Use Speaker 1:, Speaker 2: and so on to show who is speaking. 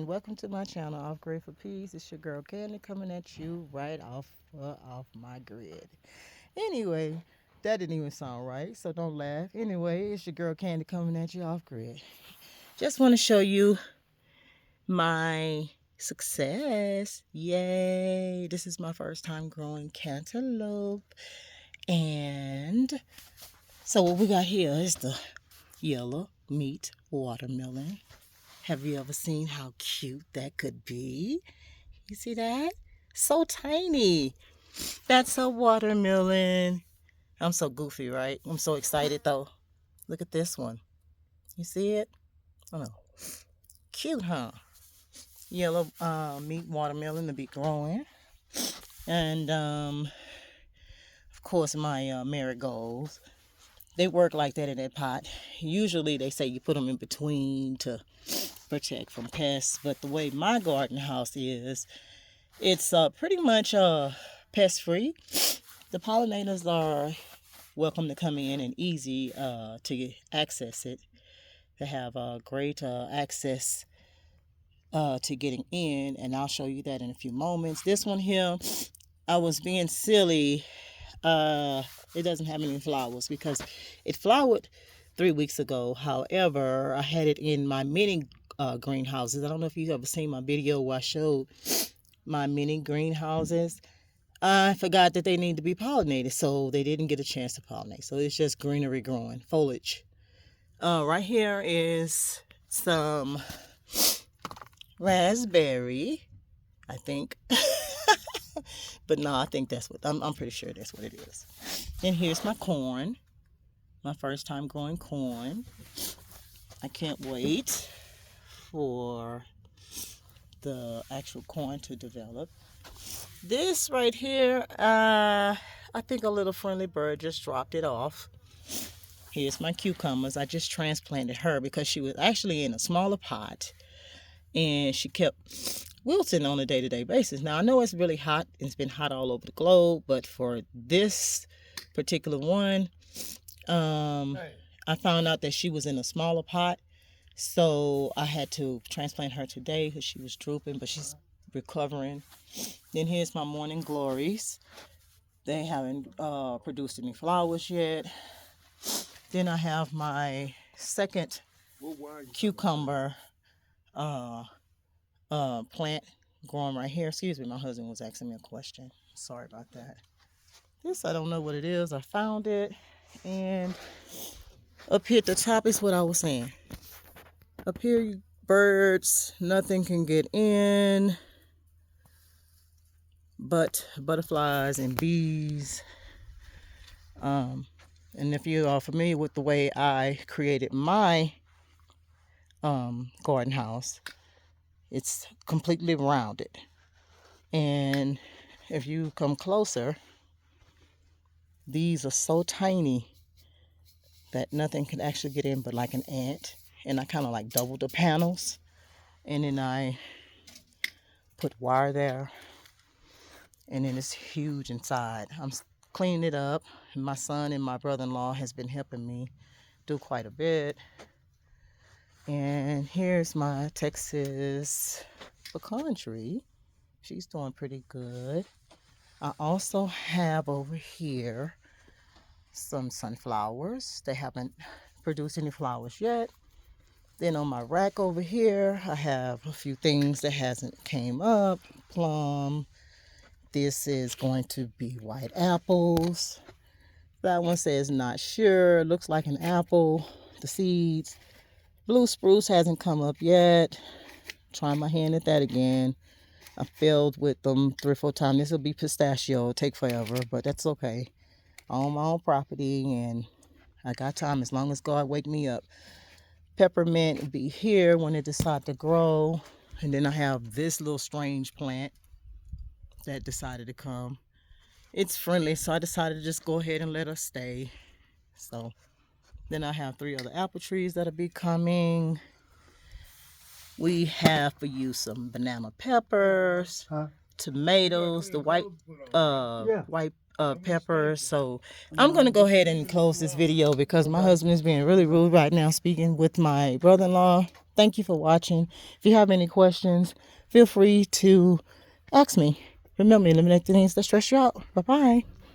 Speaker 1: and welcome to my channel, Off Grid for Peace. It's your girl Candy coming at you right off my grid. Anyway, that didn't even sound right, so don't laugh. Anyway, it's your girl Candy coming at you off grid. Just want to show you my success. Yay! This is my first time growing cantaloupe. And so what we got here is the yellow meat watermelon. Have you ever seen how cute that could be? You see that? So tiny. That's a watermelon. I'm so goofy, right? I'm so excited though. Look at this one. You see it? Oh, cute, huh? Yellow meat watermelon to be growing. And of course my marigolds. They work like that in that pot. Usually they say you put them in between to protect from pests, but the way my garden house is, it's pretty much pest free. The pollinators are welcome to come in and easy to access it. They have great access to getting in, and I'll show you that in a few moments. This one here, I was being silly. It doesn't have any flowers because it flowered 3 weeks ago. However, I had it in my mini greenhouses. I don't know if you've ever seen my video where I showed my mini greenhouses. I forgot that they need to be pollinated, so they didn't get a chance to pollinate. So it's just greenery growing, foliage. Right here is some raspberry, I think. But no, I think that's what, I'm pretty sure that's what it is. And here's my corn. My first time growing corn. I can't wait for the actual corn to develop. This right here, I think a little friendly bird just dropped it off. Here's my cucumbers. I just transplanted her because she was actually in a smaller pot and she kept wilting on a day-to-day basis. Now I know it's really hot. It's been hot all over the globe, but for this particular one, I found out that she was in a smaller pot, so I had to transplant her today because she was drooping, but she's recovering. Then here's my morning glories. They haven't produced any flowers yet. Then I have my second cucumber plant growing right here. Excuse me, my husband was asking me a question. Sorry about that. This, I don't know what it is. I found it. And up here at the top is what I was saying. Up here, birds, nothing can get in but butterflies and bees. And if you are familiar with the way I created my garden house, it's completely rounded. And if you come closer, these are so tiny that nothing can actually get in but like an ant. And I kind of like doubled the panels. And then I put wire there. And then it's huge inside. I'm cleaning it up. And my son and my brother-in-law has been helping me do quite a bit. And here's my Texas pecan tree. She's doing pretty good. I also have over here some sunflowers. They haven't produced any flowers yet. Then on my rack over here, I have a few things that hasn't came up. Plum. This is going to be white apples. That one says not sure. Looks like an apple. The seeds. Blue spruce hasn't come up yet. Try my hand at that again. I failed with them 3 or 4 times. This will be pistachio. It'll take forever, but that's okay. I own my own property and I got time as long as God wake me up. Peppermint will be here when it decide to grow. And then I have this little strange plant that decided to come. It's friendly, so I decided to just go ahead and let her stay. So then I have 3 other apple trees that'll be coming. We have for you some banana peppers, tomatoes, the white peppers. So I'm going to go ahead and close this video because my husband is being really rude right now speaking with my brother-in-law. Thank you for watching. If you have any questions, feel free to ask me. Remember, eliminate the things that stress you out. Bye bye.